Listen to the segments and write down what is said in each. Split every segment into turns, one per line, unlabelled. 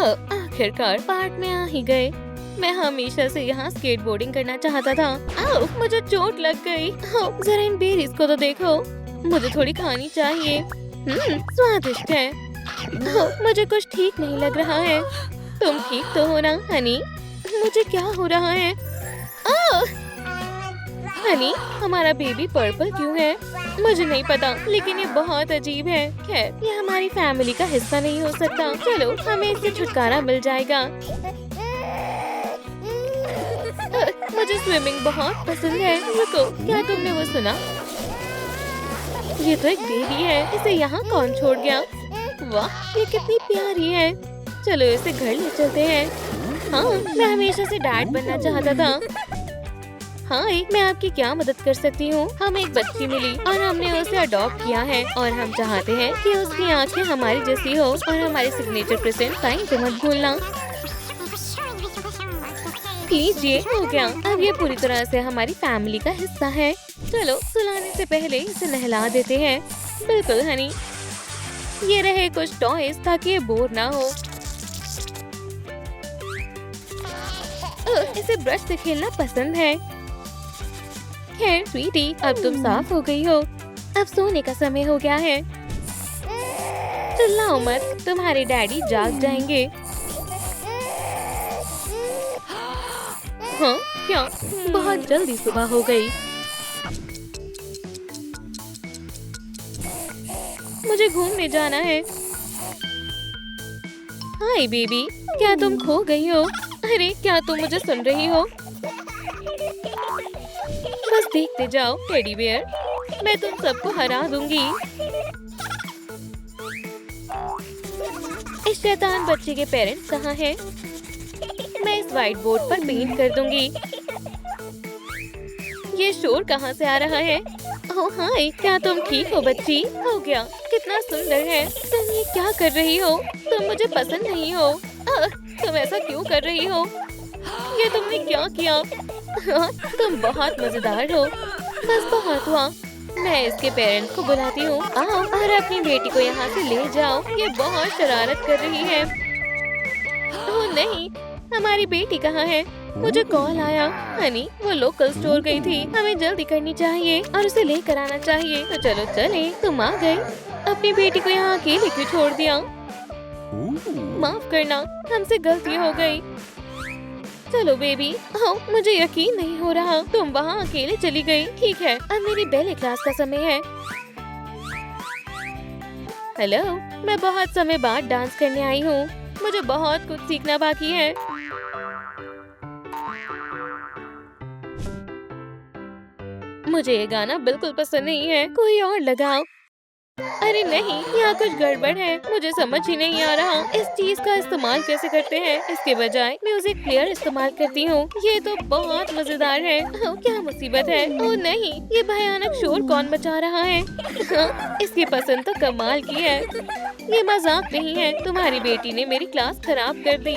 आखिरकार पार्क में आ ही गए। मैं हमेशा से यहाँ स्केटबोर्डिंग करना चाहता था। आओ, मुझे चोट लग गई। जरा इन बेरीज को तो देखो, मुझे थोड़ी खानी चाहिए। स्वादिष्ट है। मुझे कुछ ठीक नहीं लग रहा है। तुम ठीक तो हो ना हनी? मुझे क्या हो रहा है? हनी, हमारा बेबी पर्पल क्यों है? मुझे नहीं पता, लेकिन ये बहुत अजीब है। खैर, ये हमारी फैमिली का हिस्सा नहीं हो सकता। चलो, हमें इससे छुटकारा मिल जाएगा। मुझे स्विमिंग बहुत पसंद है। रुको, क्या तुमने वो सुना? ये तो एक बेबी है। इसे यहाँ कौन छोड़ गया? वाह, ये कितनी प्यारी है। चलो इसे घर ले चलते हैं। हाँ, मैं हमेशा से डैड बनना चाहता था। हाँ, मैं आपकी क्या मदद कर सकती हूँ? हमें एक बच्ची मिली और हमने उसे अडॉप्ट किया है और हम चाहते हैं कि उसकी आंखें हमारी जैसी हो और हमारे सिग्नेचर प्रेजेंट साइन को मत भूलना। लीजिए, हो गया। अब ये पूरी तरह से हमारी फैमिली का हिस्सा है। चलो, सुलाने से पहले इसे नहला देते हैं। बिल्कुल हनी। ये रहे कुछ टॉयज ताकि ये बोर ना हो। इसे ब्रश से खेलना पसंद है। खैर स्वीटी, अब तुम साफ हो गई हो। अब सोने का समय हो गया है। चिल्लाओ मत, तुम्हारे डैडी जाग जाएंगे। हाँ, क्या? बहुत जल्दी सुबह हो गई। मुझे घूमने जाना है। हाय बेबी, क्या तुम खो गई हो? अरे, क्या तुम मुझे सुन रही हो? बस देखते जाओ टेडी बियर, मैं तुम सबको हरा दूंगी। इस शैतान बच्चे के पेरेंट्स कहाँ हैं? मैं इस व्हाइट बोर्ड पर पेंट कर दूंगी। ये शोर कहाँ से आ रहा है? ओह हाय, क्या तुम ठीक हो बच्ची? हो गया, कितना सुंदर है। तुम ये क्या कर रही हो? तुम मुझे पसंद नहीं हो। तुम ऐसा क्यों कर रही हो? ये तुमने क्या किया? तुम बहुत मजेदार हो। बस बहुत हुआ। मैं इसके पेरेंट्स को बुलाती हूँ। आओ और अपनी बेटी को यहाँ से ले जाओ। ये बहुत शरारत कर रही है। ओह नहीं, हमारी बेटी कहाँ है? मुझे कॉल आया। हनी, वो लोकल स्टोर गई थी। हमें जल्दी करनी चाहिए और उसे लेकर आना चाहिए। तो चलो चले। तुम आ गए। अपनी बेटी को यहाँ अकेले क्यों छोड़ दिया? माफ करना, हमसे गलती हो गई। चलो बेबी, आओ। मुझे यकीन नहीं हो रहा तुम वहाँ अकेले चली गई। ठीक है, अब मेरी बैले क्लास का समय है। हेलो, मैं बहुत समय बाद डांस करने आई हूँ। मुझे बहुत कुछ सीखना बाकी है। मुझे ये गाना बिल्कुल पसंद नहीं है। कोई और लगाओ। अरे नहीं, यहाँ कुछ गड़बड़ है। मुझे समझ ही नहीं आ रहा इस चीज का इस्तेमाल कैसे करते हैं। इसके बजाय म्यूजिक प्लेयर इस्तेमाल करती हूँ। ये तो बहुत मजेदार है। क्या मुसीबत है? ओह नहीं, ये भयानक शोर कौन मचा रहा है? इसकी पसंद तो कमाल की है। ये मजाक नहीं है। तुम्हारी बेटी ने मेरी क्लास खराब कर दी।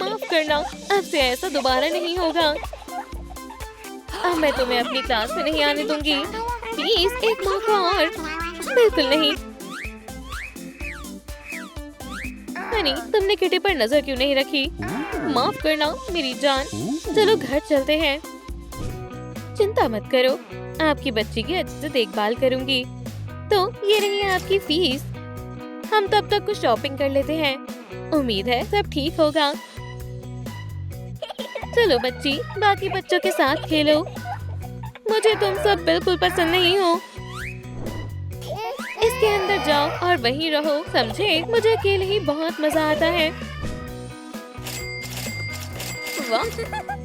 माफ करना, अब से ऐसा दोबारा नहीं होगा। अब मैं तुम्हें अपनी क्लास में नहीं आने दूंगी। प्लीज एक मौका और। बिल्कुल नहीं। हनी, तुमने किटी पर नजर क्यों नहीं रखी? माफ करना मेरी जान। चलो घर चलते हैं। चिंता मत करो, आपकी बच्ची की अच्छे से देखभाल करूंगी। तो ये रही है आपकी फीस। हम तब तक कुछ शॉपिंग कर लेते हैं। उम्मीद है सब ठीक होगा। चलो बच्ची, बाकी बच्चों के साथ खेलो। मुझे तुम सब बिल्कुल पसंद नहीं हो। इसके अंदर जाओ और वहीं रहो, समझे? मुझे अकेले ही बहुत मजा आता है। वाह,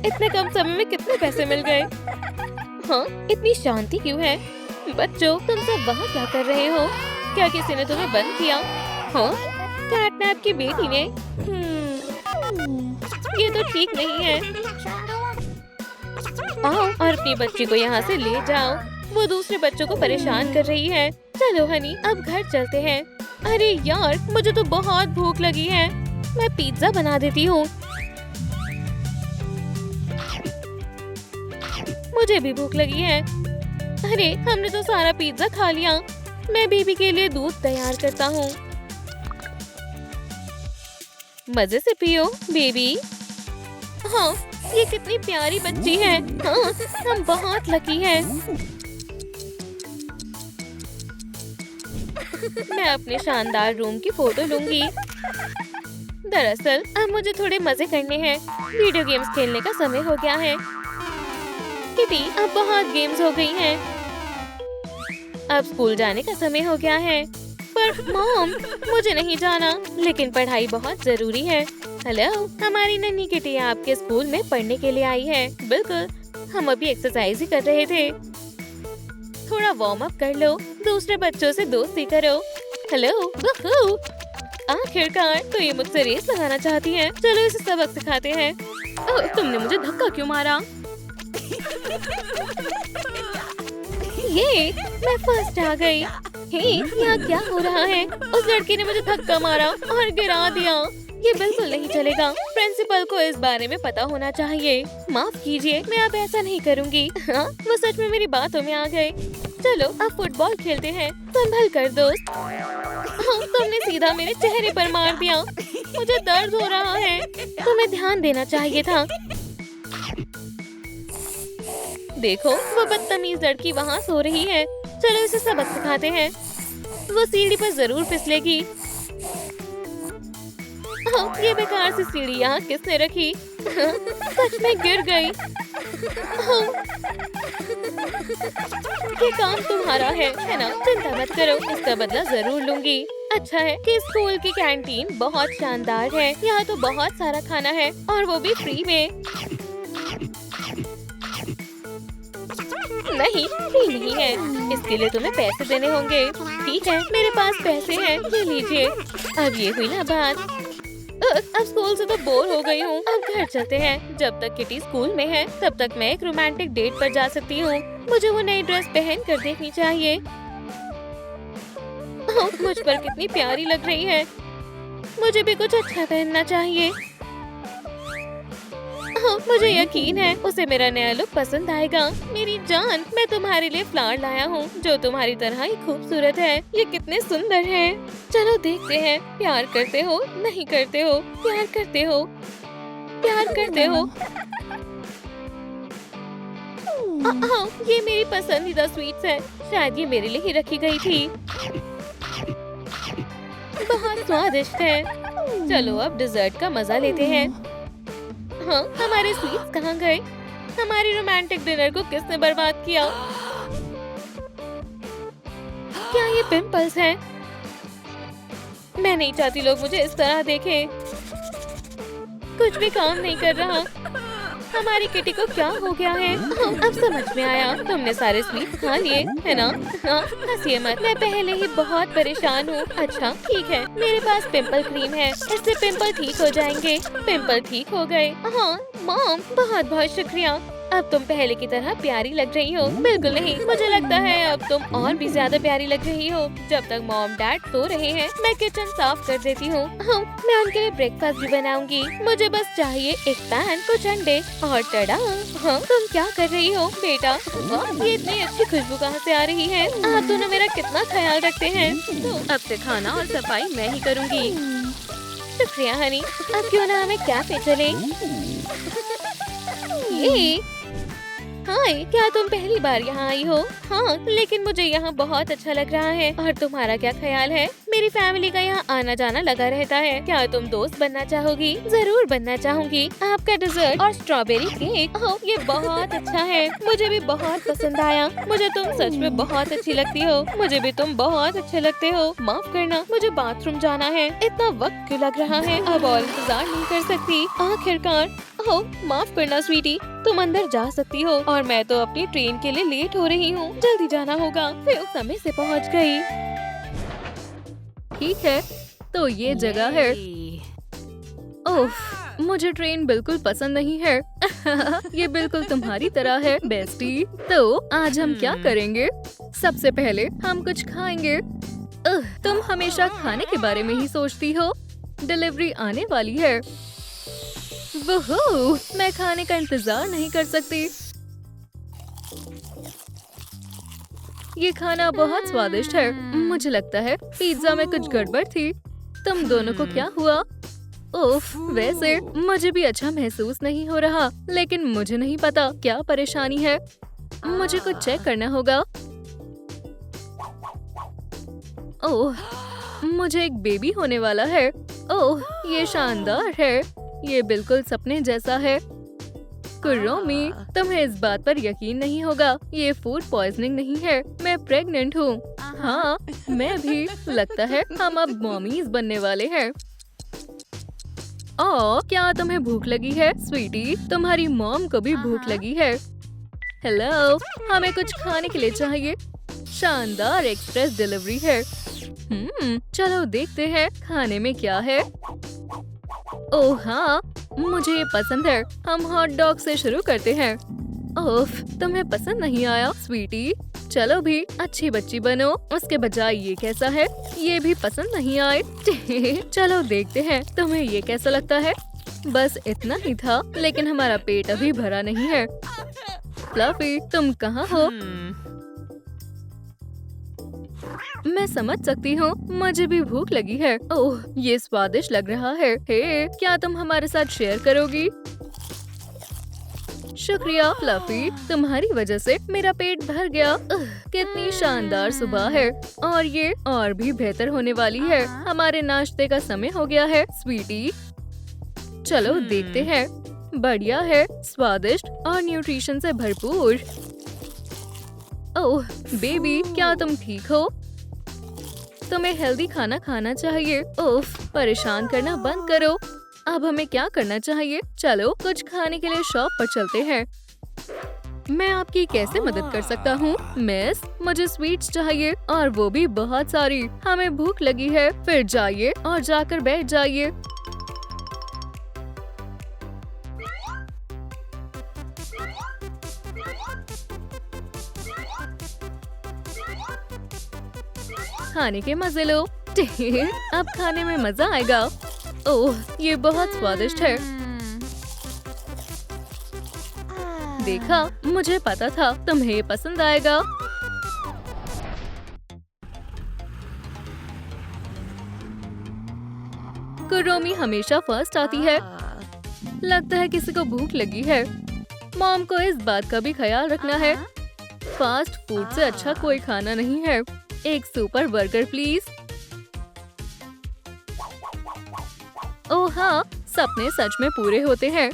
इतने कम समय में कितने पैसे मिल गए। हाँ, इतनी शांति क्यों है? बच्चों, तुम सब वहाँ क्या कर रहे हो? क्या किसी ने तुम्हें बंद किया? हाँ, कैटनैप की बेटी ने। ये तो ठीक नहीं है। आओ और अपनी बच्ची को यहाँ से ले जाओ। वो दूसरे बच्चों को परेशान कर रही है। चलो हनी, अब घर चलते हैं। अरे यार, मुझे तो बहुत भूख लगी है। मैं पिज्जा बना देती हूँ। मुझे भी भूख लगी है। अरे, हमने तो सारा पिज्जा खा लिया। मैं बेबी के लिए दूध तैयार करता हूँ। मजे से पियो बेबी। हाँ, ये कितनी प्यारी बच्ची है। हाँ, हम बहुत लकी हैं। मैं अपने शानदार रूम की फोटो लूंगी। दरअसल अब मुझे थोड़े मजे करने हैं। वीडियो गेम्स खेलने का समय हो गया है। किटी, अब बहुत गेम्स हो गई हैं। अब स्कूल जाने का समय हो गया है। पर मॉम, मुझे नहीं जाना, लेकिन पढ़ाई बहुत जरूरी है। हेलो, हमारी नन्ही किटी आपके स्कूल में पढ़ने के लिए आई है। बिल्कुल, हम अभी एक्सरसाइज ही कर रहे थे। थोड़ा वार्म अप कर लो, दूसरे बच्चों से दोस्ती करो। हेलो, वूहू! आखिरकार तो ये मुझसे रेस लगाना चाहती है। चलो इसे सबक सिखाते हैं। ओह, तुमने मुझे धक्का क्यों मारा? ये मैं फर्स्ट आ गई। हे, यहाँ क्या हो रहा है? उस लड़की ने मुझे धक्का मारा और गिरा दिया। ये बिल्कुल नहीं चलेगा। प्रिंसिपल को इस बारे में पता होना चाहिए। माफ कीजिए, मैं अब ऐसा नहीं करूँगी। हाँ, वो सच में मेरी बातों में आ गए। चलो अब फुटबॉल खेलते हैं। संभल कर दोस्त। हाँ, तुमने सीधा मेरे चेहरे पर मार दिया। मुझे दर्द हो रहा है। तुम्हें ध्यान देना चाहिए था। देखो, वो बदतमीज लड़की वहाँ सो रही है। चलो इसे सबक सिखाते हैं। वो सीढ़ी पर जरूर फिसलेगी। ये बेकार सी सीढ़ी यहाँ किसने रखी? सच में गिर गई। ये काम तुम्हारा है ना? चिंता मत करो, इसका बदला जरूर लूंगी। अच्छा है कि स्कूल की कैंटीन बहुत शानदार है। यहाँ तो बहुत सारा खाना है और वो भी फ्री में। नहीं, फ्री नहीं है। इसके लिए तुम्हें पैसे देने होंगे। ठीक है, मेरे पास पैसे हैं, ये लीजिए। अब ये हुई ना बात। अब स्कूल से तो बोर हो गई हूँ। अब घर चलते हैं। जब तक किटी स्कूल में है तब तक मैं एक रोमांटिक डेट पर जा सकती हूँ। मुझे वो नई ड्रेस पहन कर देखनी चाहिए। मुझ पर कितनी प्यारी लग रही है। मुझे भी कुछ अच्छा पहनना चाहिए। मुझे यकीन है उसे मेरा नया लुक पसंद आएगा। मेरी जान, मैं तुम्हारे लिए फ्लावर लाया हूँ जो तुम्हारी तरह ही खूबसूरत है। ये कितने सुंदर हैं। चलो देखते हैं, प्यार करते हो नहीं करते हो? प्यार करते हो, प्यार करते हो। ये मेरी पसंदीदा स्वीट्स है। शायद ये मेरे लिए ही रखी गई थी। बहुत स्वादिष्ट है। चलो अब डिजर्ट का मजा लेते हैं। हाँ, हमारे स्वीट्स कहाँ गए? हमारी रोमांटिक डिनर को किसने बर्बाद किया? क्या ये पिंपल्स हैं? मैं नहीं चाहती लोग मुझे इस तरह देखें। कुछ भी काम नहीं कर रहा। हमारी किटी को क्या हो गया है? अब समझ में आया, तुमने सारे स्वीट्स खा लिए है ना? हाँ, हंसिए मत, मैं पहले ही बहुत परेशान हूँ। अच्छा ठीक है, मेरे पास पिंपल क्रीम है, इससे पिंपल ठीक हो जाएंगे। पिंपल ठीक हो गए। हाँ मॉम, बहुत बहुत शुक्रिया। अब तुम पहले की तरह प्यारी लग रही हो। बिल्कुल नहीं, मुझे लगता है अब तुम और भी ज्यादा प्यारी लग रही हो। जब तक मॉम डैड सो रहे हैं मैं किचन साफ कर देती हूँ। मैं उनके लिए ब्रेकफास्ट भी बनाऊंगी। मुझे बस चाहिए एक पैन, कुछ अंडे और टड़ा। हाँ, तुम क्या कर रही हो बेटा? वाह, ये इतनी अच्छी खुशबू कहाँ से आ रही है? आप दोनों मेरा कितना ख्याल रखते हैं। तो अब से खाना और सफाई मैं ही करूँगी। शुक्रिया हनी। अब क्यों ना हमें कैफे चले? ये हाय, क्या तुम पहली बार यहाँ आई हो? हाँ, लेकिन मुझे यहाँ बहुत अच्छा लग रहा है। और तुम्हारा क्या ख्याल है? मेरी फैमिली का यहाँ आना जाना लगा रहता है। क्या तुम दोस्त बनना चाहोगी? जरूर बनना चाहूँगी। आपका डिजर्ट और स्ट्रॉबेरी केक, ओह ये बहुत अच्छा है। मुझे भी बहुत पसंद आया। मुझे तुम सच में बहुत अच्छी लगती हो। मुझे भी तुम बहुत अच्छे लगते हो। माफ करना, मुझे बाथरूम जाना है। इतना वक्त क्यों लग रहा है? अब और इंतजार नहीं कर सकती। आखिरकार। ओह माफ करना स्वीटी, तुम अंदर जा सकती हो। और मैं तो अपनी ट्रेन के लिए लेट हो रही हूँ। जल्दी जाना होगा। फिर समय से पहुँच गई।
ठीक है, तो ये जगह है। ओह, मुझे ट्रेन बिल्कुल पसंद नहीं है। ये बिल्कुल तुम्हारी तरह है बेस्टी। तो आज हम क्या करेंगे? सबसे पहले हम कुछ खाएंगे। तुम हमेशा खाने के बारे में ही सोचती हो। डिलीवरी आने वाली है। वोहो, मैं खाने का इंतजार नहीं कर सकती। ये खाना बहुत स्वादिष्ट है। मुझे लगता है पिज्जा में कुछ गड़बड़ थी। तुम दोनों को क्या हुआ? उफ, वैसे मुझे भी अच्छा महसूस नहीं हो रहा, लेकिन मुझे नहीं पता क्या परेशानी है। मुझे कुछ चेक करना होगा। ओह, मुझे एक बेबी होने वाला है। ओह, ये शानदार है। ये बिल्कुल सपने जैसा है। कुरोमी, तुम्हें इस बात पर यकीन नहीं होगा, ये फूड पॉइजनिंग नहीं है, मैं प्रेग्नेंट हूँ। हाँ, मैं भी। लगता है हम अब मॉमीज बनने वाले हैं। ओह, क्या तुम्हें भूख लगी है स्वीटी? तुम्हारी मॉम को भी भूख लगी है। हेलो, हमें कुछ खाने के लिए चाहिए। शानदार एक्सप्रेस डिलीवरी है। चलो देखते हैं खाने में क्या है। ओह हाँ, मुझे ये पसंद है। हम हॉट डॉग से शुरू करते हैं। ओफ, तुम्हें पसंद नहीं आया स्वीटी? चलो भी अच्छी बच्ची बनो। उसके बजाय ये कैसा है? ये भी पसंद नहीं आए। चलो देखते हैं तुम्हें ये कैसा लगता है। बस इतना ही था, लेकिन हमारा पेट अभी भरा नहीं है। फ्लफी, तुम कहाँ हो? मैं समझ सकती हूँ, मुझे भी भूख लगी है। ओह, ये स्वादिष्ट लग रहा है। हे, क्या तुम हमारे साथ शेयर करोगी? शुक्रिया फ्लफी, तुम्हारी वजह से मेरा पेट भर गया। कितनी शानदार सुबह है, और ये और भी बेहतर होने वाली है। हमारे नाश्ते का समय हो गया है स्वीटी। चलो देखते हैं। बढ़िया है, स्वादिष्ट और न्यूट्रिशन से भरपूर। ओह बेबी, क्या तुम ठीक हो? तुम्हें हेल्दी खाना खाना चाहिए। उफ, परेशान करना बंद करो। अब हमें क्या करना चाहिए? चलो कुछ खाने के लिए शॉप पर चलते हैं। मैं आपकी कैसे मदद कर सकता हूँ? मिस, मुझे स्वीट्स चाहिए, और वो भी बहुत सारी। हमें भूख लगी है। फिर जाइए और जाकर बैठ जाइए। खाने के मजे लो। अब खाने में मजा आएगा। ओह, ये बहुत स्वादिष्ट है। देखा, मुझे पता था तुम्हें ये पसंद आएगा। कुरोमी हमेशा फर्स्ट आती है। लगता है किसी को भूख लगी है। मॉम को इस बात का भी ख्याल रखना है। फास्ट फूड से अच्छा कोई खाना नहीं है। एक सुपर बर्गर प्लीज। ओह हाँ, सपने सच में पूरे होते हैं।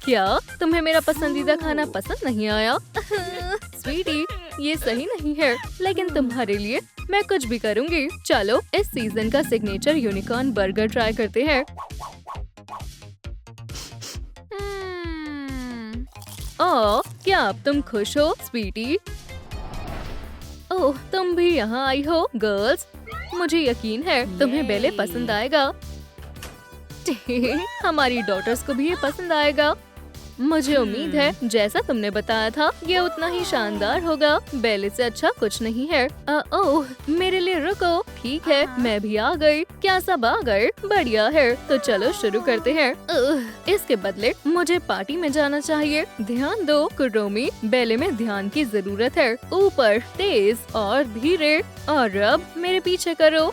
क्या तुम्हें मेरा पसंदीदा खाना पसंद नहीं आया? स्वीटी, ये सही नहीं है, लेकिन तुम्हारे लिए मैं कुछ भी करूंगी। चलो इस सीजन का सिग्नेचर यूनिकॉर्न बर्गर ट्राई करते हैं। ओह, क्या अब तुम खुश हो स्वीटी? ओह, तुम भी यहाँ आई हो गर्ल्स। मुझे यकीन है तुम्हें बेले पसंद आएगा। हमारी डॉटर्स को भी ये पसंद आएगा। मुझे उम्मीद है जैसा तुमने बताया था, ये उतना ही शानदार होगा। बेले से अच्छा कुछ नहीं है। ओह, मेरे लिए रुको। ठीक है, मैं भी आ गई। क्या सब आ गए? बढ़िया है, तो चलो शुरू करते हैं। इसके बदले मुझे पार्टी में जाना चाहिए। ध्यान दो कुरोमी, बेले में ध्यान की जरूरत है। ऊपर, तेज और धीरे। और अब मेरे पीछे करो।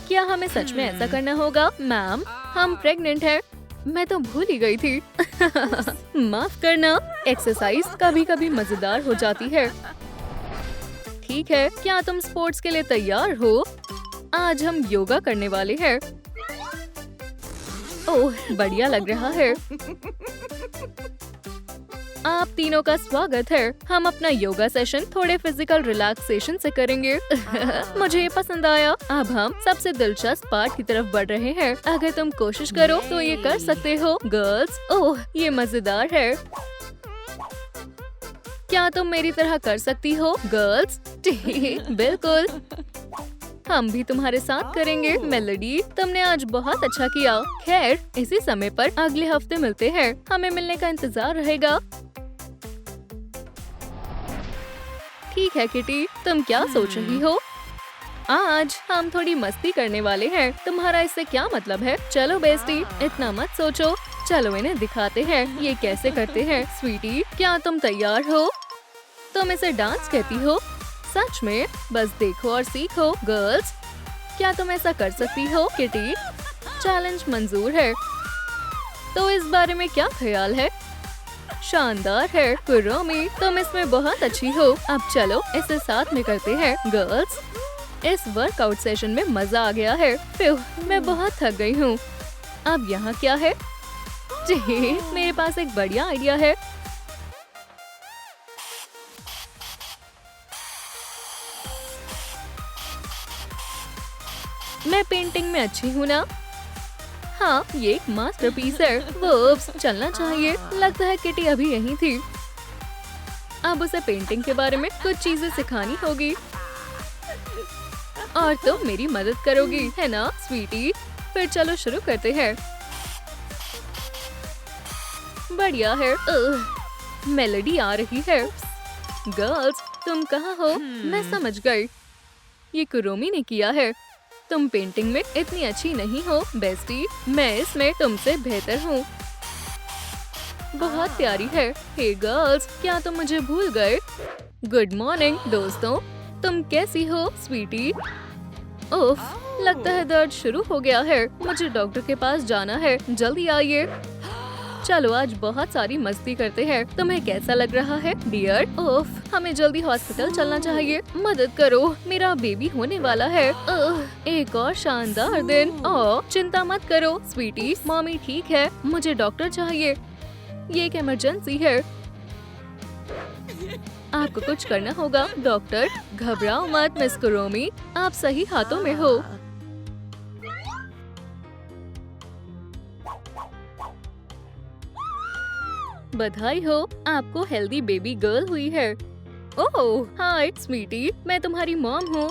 क्या हमें सच में ऐसा करना होगा? मैम, हम प्रेग्नेंट हैं। मैं तो भूल ही गई थी। माफ करना, एक्सरसाइज कभी कभी मजेदार हो जाती है। ठीक है, क्या तुम स्पोर्ट्स के लिए तैयार हो? आज हम योगा करने वाले हैं। ओह, बढ़िया लग रहा है। आप तीनों का स्वागत है। हम अपना योगा सेशन थोड़े फिजिकल रिलैक्सेशन से करेंगे। मुझे ये पसंद आया। अब हम सबसे दिलचस्प पार्ट की तरफ बढ़ रहे हैं। अगर तुम कोशिश करो तो ये कर सकते हो गर्ल्स। ओह, ये मजेदार है। क्या तुम मेरी तरह कर सकती हो गर्ल्स? बिल्कुल, हम भी तुम्हारे साथ करेंगे। मेलोडी, तुमने आज बहुत अच्छा किया। खैर, इसी समय पर अगले हफ्ते मिलते हैं। हमें मिलने का इंतजार रहेगा। ठीक है किटी, तुम क्या सोच रही हो? आज हम थोड़ी मस्ती करने वाले हैं। तुम्हारा इससे क्या मतलब है? चलो बेस्टी, इतना मत सोचो। चलो इन्हें दिखाते हैं ये कैसे करते हैं। स्वीटी, क्या तुम तैयार हो? तुम इसे डांस कहती हो? सच में? बस देखो और सीखो गर्ल्स। क्या तुम ऐसा कर सकती हो किटी? चैलेंज मंजूर है। तो इस बारे में क्या ख्याल है? शानदार है कुरोमी, तुम इसमें बहुत अच्छी हो। अब चलो इसे साथ में करते हैं। गर्ल्स, इस वर्कआउट सेशन में मजा आ गया है। फिर मैं बहुत थक गई हूँ। अब यहाँ क्या है? जी, मेरे पास एक बढ़िया आइडिया है। मैं पेंटिंग में अच्छी हूँ ना? हाँ, ये एक मास्टरपीस है। वर्ब्स, चलना चाहिए। लगता है किटी अभी यहीं थी। अब उसे पेंटिंग के बारे में कुछ चीजें सिखानी होगी। और तुम मेरी मदद करोगी, है ना स्वीटी? फिर चलो शुरू करते हैं। बढ़िया है। मेलोडी आ रही है। गर्ल्स, तुम कहाँ हो? मैं समझ गई। ये कुरोमी ने किया है। तुम पेंटिंग में इतनी अच्छी नहीं हो बेस्टी। मैं इसमें तुमसे बेहतर हूँ। बहुत प्यारी है। हे गर्ल्स, क्या तुम मुझे भूल गए? गुड मॉर्निंग दोस्तों, तुम कैसी हो स्वीटी? उफ, लगता है दर्द शुरू हो गया है। मुझे डॉक्टर के पास जाना है। जल्दी आइए। चलो आज बहुत सारी मस्ती करते हैं। तुम्हें कैसा लग रहा है डियर? उफ, हमें जल्दी हॉस्पिटल चलना चाहिए। मदद करो, मेरा बेबी होने वाला है। एक और शानदार दिन। ओह, चिंता मत करो स्वीटी, मम्मी ठीक है। मुझे डॉक्टर चाहिए। ये एक इमरजेंसी है। आपको कुछ करना होगा डॉक्टर। घबराओ मत मिस कुरोमी, आप सही हाथों में हो। बधाई हो, आपको हेल्दी बेबी गर्ल हुई है। ओह हाय स्वीटी, मैं तुम्हारी मॉम हूँ।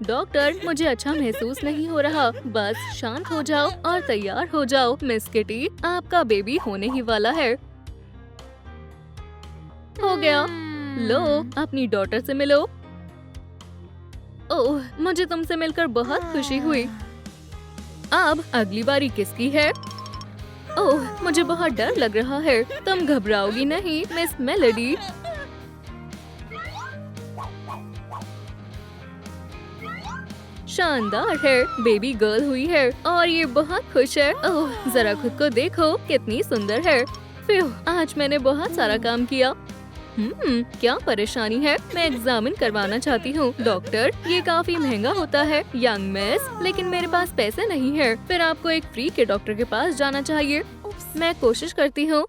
डॉक्टर, मुझे अच्छा महसूस नहीं हो रहा। बस शांत हो जाओ और तैयार हो जाओ मिस किटी, आपका बेबी होने ही वाला है। हो गया। लो, अपनी डॉटर से मिलो। ओह, मुझे तुमसे मिलकर बहुत खुशी हुई। अब अगली बारी किसकी है? ओह, मुझे बहुत डर लग रहा है। तुम घबराओगी नहीं मिस मेलोडी। शानदार है, बेबी गर्ल हुई है और ये बहुत खुश है। ओह, जरा खुद को देखो, कितनी सुंदर है। फिर आज मैंने बहुत सारा काम किया। क्या परेशानी है? मैं एग्जामिन करवाना चाहती हूँ। डॉक्टर, ये काफी महंगा होता है यंग मिस, लेकिन मेरे पास पैसे नहीं है। फिर आपको एक फ्री के डॉक्टर के पास जाना चाहिए। मैं कोशिश करती हूँ।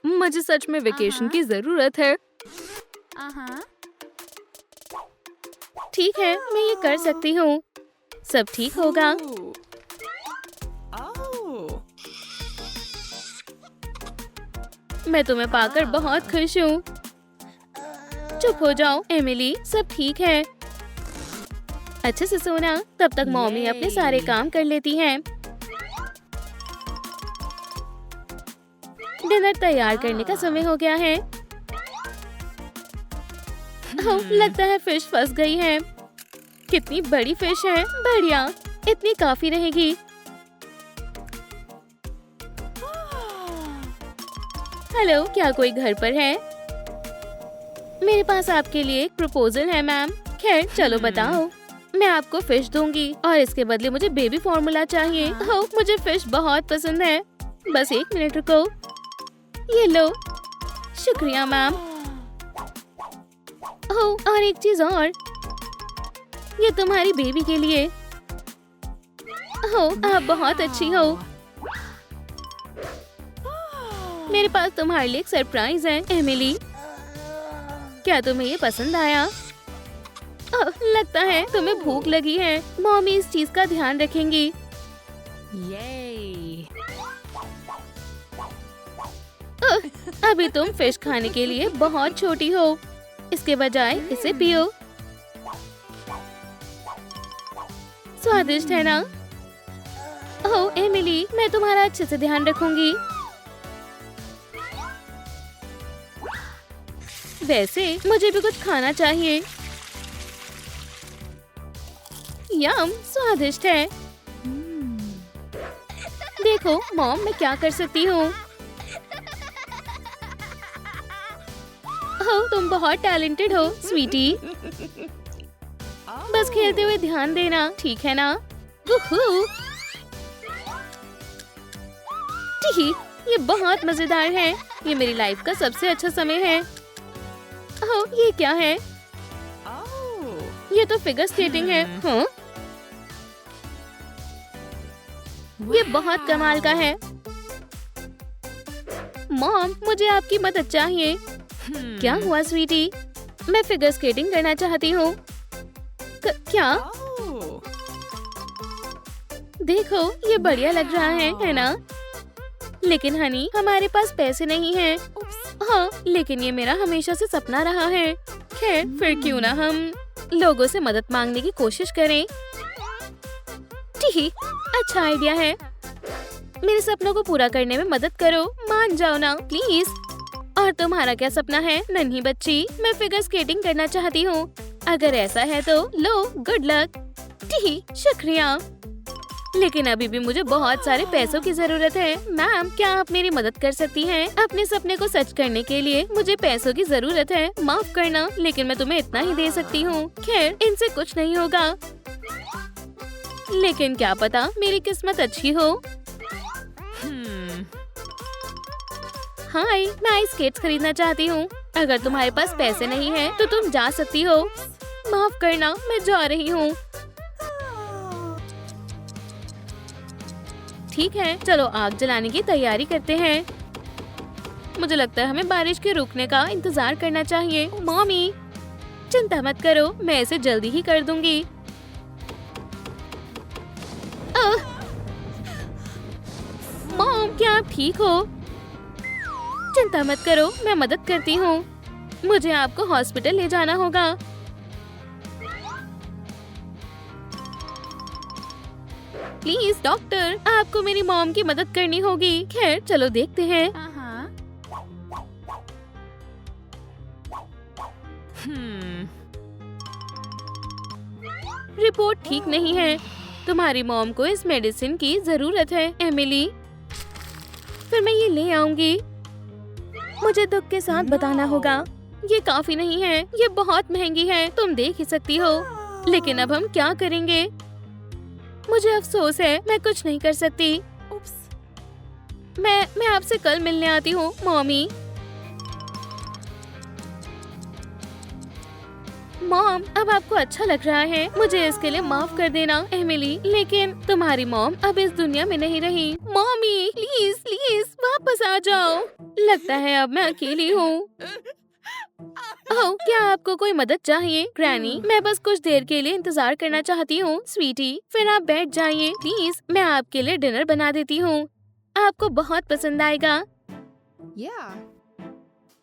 मुझे सच में वेकेशन की जरूरत है।
ठीक है, मैं ये कर सकती हूँ। सब ठीक होगा। मैं तुम्हें पाकर बहुत खुश हूँ। चुप हो जाओ एमिली, सब ठीक है। अच्छे से सोना, तब तक मम्मी अपने सारे काम कर लेती हैं। डिनर तैयार करने का समय हो गया है। ओह, लगता है फिश फंस गई है। कितनी बड़ी फिश है। बढ़िया, इतनी काफी रहेगी। हेलो, क्या कोई घर पर है? मेरे पास आपके लिए एक प्रपोजल है मैम। खैर चलो बताओ। मैं आपको फिश दूंगी और इसके बदले मुझे बेबी फॉर्मूला चाहिए। ओह, मुझे फिश बहुत पसंद है। बस एक मिनट रुको। ये लो। शुक्रिया मैम। ओह, और एक चीज और, ये तुम्हारी बेबी के लिए। ओह, आप बहुत अच्छी हो। मेरे पास तुम्हारे लिए एक सरप्राइज है एमिली। क्या तुम्हें ये पसंद आया? लगता है तुम्हें भूख लगी है। मम्मी इस चीज का ध्यान रखेंगी। अभी तुम फिश खाने के लिए बहुत छोटी हो। इसके बजाय इसे पियो। स्वादिष्ट है ना? ओह एमिली, मैं तुम्हारा अच्छे से ध्यान रखूंगी। वैसे मुझे भी कुछ खाना चाहिए। यम, स्वादिष्ट है। देखो मॉम, मैं क्या कर सकती हूँ। ओह, तुम बहुत टैलेंटेड हो स्वीटी। बस खेलते हुए ध्यान देना, ठीक है ना? टी, ये बहुत मजेदार है। ये मेरी लाइफ का सबसे अच्छा समय है। ओह, ये क्या है? ये तो फिगर स्केटिंग है। हाँ? ये बहुत कमाल का है। मॉम, मुझे आपकी मदद चाहिए। क्या हुआ स्वीटी? मैं फिगर स्केटिंग करना चाहती हूँ। क्या? देखो, ये बढ़िया लग रहा है ना? लेकिन हनी, हमारे पास पैसे नहीं हैं। हाँ, लेकिन ये मेरा हमेशा से सपना रहा है। खैर, फिर क्यों ना हम लोगों से मदद मांगने की कोशिश करें। ठीक, अच्छा आइडिया है। मेरे सपनों को पूरा करने में मदद करो। मान जाओ ना प्लीज। और तुम्हारा क्या सपना है नन्ही बच्ची? मैं फिगर स्केटिंग करना चाहती हूँ। अगर ऐसा है तो लो, गुड लक। ठीक, शुक्रिया। लेकिन अभी भी मुझे बहुत सारे पैसों की जरूरत है। मैम, क्या आप मेरी मदद कर सकती हैं? अपने सपने को सच करने के लिए मुझे पैसों की जरूरत है। माफ करना, लेकिन मैं तुम्हें इतना ही दे सकती हूँ। खैर, इनसे कुछ नहीं होगा। लेकिन क्या पता मेरी किस्मत अच्छी हो। हाय, मैं आइस स्केट्स खरीदना चाहती हूँ। अगर तुम्हारे पास पैसे नहीं हैं, तो तुम जा सकती हो। माफ करना, मैं जा रही हूँ। ठीक है, चलो आग जलाने की तैयारी करते हैं। मुझे लगता है हमें बारिश के रुकने का इंतजार करना चाहिए। मॉमी, चिंता मत करो, मैं इसे जल्दी ही कर दूंगी। मॉम, क्या आप ठीक हो? चिंता मत करो, मैं मदद करती हूँ। मुझे आपको हॉस्पिटल ले जाना होगा। प्लीज डॉक्टर, आपको मेरी मॉम की मदद करनी होगी। खैर, चलो देखते हैं। रिपोर्ट ठीक नहीं है। तुम्हारी मॉम को इस मेडिसिन की जरूरत है एमिली। फिर मैं ये ले आऊंगी। मुझे दुख के साथ बताना होगा, ये काफी नहीं है। ये बहुत महंगी है, तुम देख ही सकती हो। लेकिन अब हम क्या करेंगे? मुझे अफसोस है, मैं कुछ नहीं कर सकती। मैं आपसे कल मिलने आती हूँ मॉमी। मॉम, अब आपको अच्छा लग रहा है। मुझे इसके लिए माफ कर देना एमिली, लेकिन तुम्हारी मॉम अब इस दुनिया में नहीं रही। मॉमी, प्लीज प्लीज वापस आ जाओ। लगता है अब मैं अकेली हूँ। ओह, क्या आपको कोई मदद चाहिए? ग्रैनी, मैं बस कुछ देर के लिए इंतजार करना चाहती हूँ। स्वीटी, फिर आप बैठ जाइए प्लीज। मैं आपके लिए डिनर बना देती हूँ, आपको बहुत पसंद आएगा।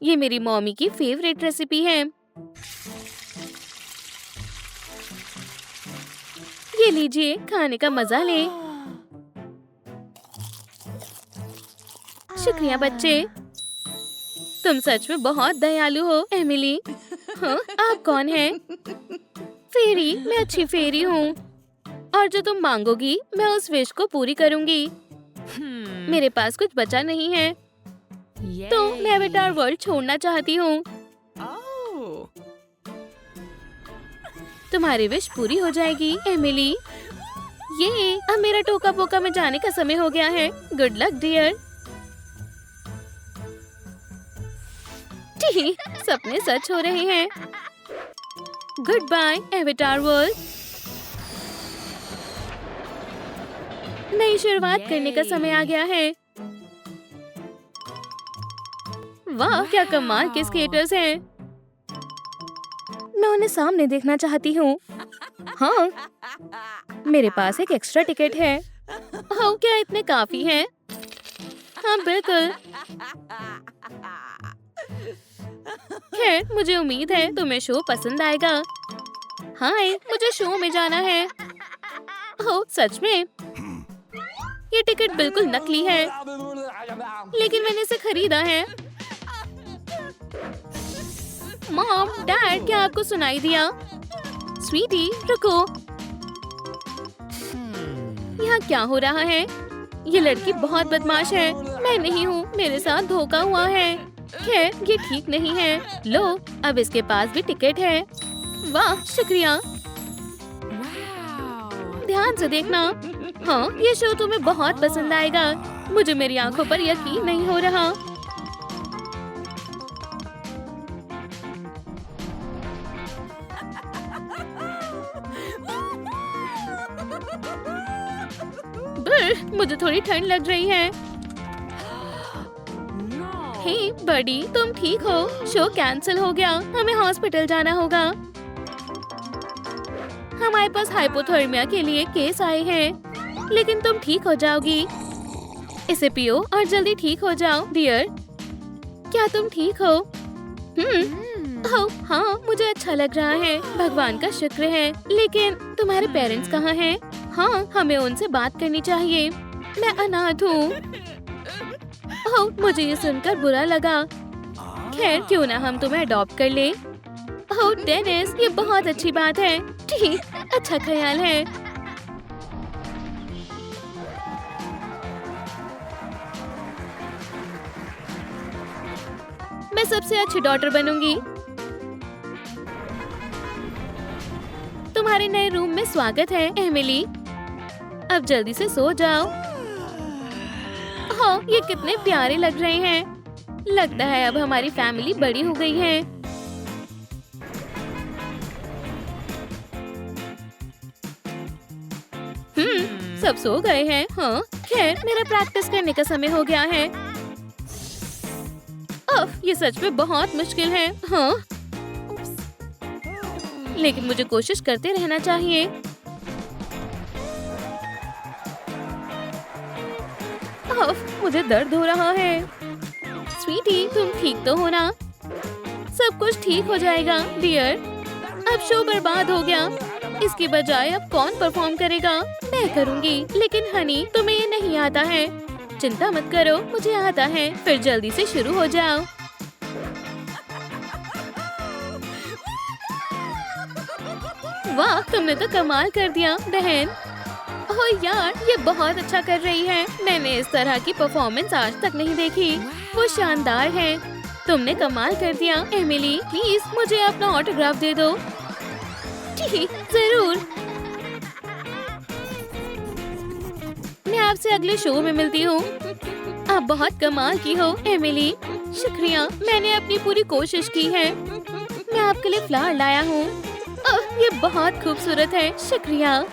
ये मेरी मॉमी की फेवरेट रेसिपी है। ये लीजिए, खाने का मजा ले। शुक्रिया बच्चे, तुम सच में बहुत दयालु हो एमिली। हाँ, आप कौन हैं? फेरी, मैं अच्छी फेरी हूँ। और जो तुम मांगोगी, मैं उस विश को पूरी करूँगी। मेरे पास कुछ बचा नहीं है, तो मैं अवतार वर्ल्ड छोड़ना चाहती हूँ। तुम्हारी विश पूरी हो जाएगी एमिली। ये अब मेरा टोका पोका में जाने का समय हो गया है। Good luck dear. सपने सच हो रहे हैं। Goodbye avatar world. नई शुरुआत करने का समय आ गया है। वाह, क्या कमाल के स्केटर्स हैं। मैं उन्हें सामने देखना चाहती हूँ। हाँ, मेरे पास एक एक्स्ट्रा टिकट है। हाँ, क्या इतने काफी हैं? हाँ बिल्कुल। खैर, मुझे उम्मीद है तुम्हें शो पसंद आएगा। हाय, मुझे शो में जाना है। ओह, सच में? ये टिकट बिल्कुल नकली है, लेकिन मैंने इसे खरीदा है। मॉम, डैड, क्या आपको सुनाई दिया? स्वीटी, रुको। यहाँ क्या हो रहा है? ये लड़की बहुत बदमाश है। मैं नहीं हूँ, मेरे साथ धोखा हुआ है। खैर, ये ठीक नहीं है। लो, अब इसके पास भी टिकट है। वाह, शुक्रिया। ध्यान से देखना। हाँ, ये शो तुम्हें बहुत पसंद आएगा। मुझे मेरी आंखों पर यकीन नहीं हो रहा। मुझे थोड़ी ठंड लग रही है। हे बड़ी, तुम ठीक हो? शो कैंसिल हो गया, हमें हॉस्पिटल जाना होगा। हमारे पास हाइपोथर्मिया के लिए केस आए हैं, लेकिन तुम ठीक हो जाओगी। इसे पियो और जल्दी ठीक हो जाओ डियर। क्या तुम ठीक हो? ओह हाँ, मुझे अच्छा लग रहा है, भगवान का शुक्र है। लेकिन तुम्हारे पेरेंट्स कहाँ हैं? हाँ, हमें उनसे बात करनी चाहिए। मैं अनाथ हूँ। ओह, मुझे ये सुनकर बुरा लगा। खैर, क्यों ना हम तुम्हें अडॉप्ट कर ले। ओह डेनिस, ये बहुत अच्छी बात है। ठीक, अच्छा ख्याल है। मैं सबसे अच्छी डॉटर बनूंगी। तुम्हारे नए रूम में स्वागत है एमिली। अब जल्दी से सो जाओ। हाँ, ये कितने प्यारे लग रहे हैं। लगता है अब हमारी फैमिली बड़ी हो गई है। सब सो गए हैं। हाँ, खैर मेरा प्रैक्टिस करने का समय हो गया है। ये सच में बहुत मुश्किल है। हाँ, लेकिन मुझे कोशिश करते रहना चाहिए। मुझे दर्द हो रहा है। स्वीटी, तुम ठीक तो हो ना? सब कुछ ठीक हो जाएगा डियर। अब शो बर्बाद हो गया। इसकी बजाय अब कौन परफॉर्म करेगा? मैं करूँगी। लेकिन हनी, तुम्हें ये नहीं आता है। चिंता मत करो, मुझे आता है। फिर जल्दी से शुरू हो जाओ। वाह, तुमने तो कमाल कर दिया बहन। ओह यार, ये बहुत अच्छा कर रही है। मैंने इस तरह की परफॉर्मेंस आज तक नहीं देखी। वो शानदार है। तुमने कमाल कर दिया एमिली। प्लीज मुझे अपना ऑटोग्राफ दे दो। ठीक, जरूर। मैं आपसे अगले शो में मिलती हूँ। आप बहुत कमाल की हो एमिली। शुक्रिया, मैंने अपनी पूरी कोशिश की है। मैं आपके लिए फ्लावर लाया हूँ। ये बहुत खूबसूरत है। शुक्रिया।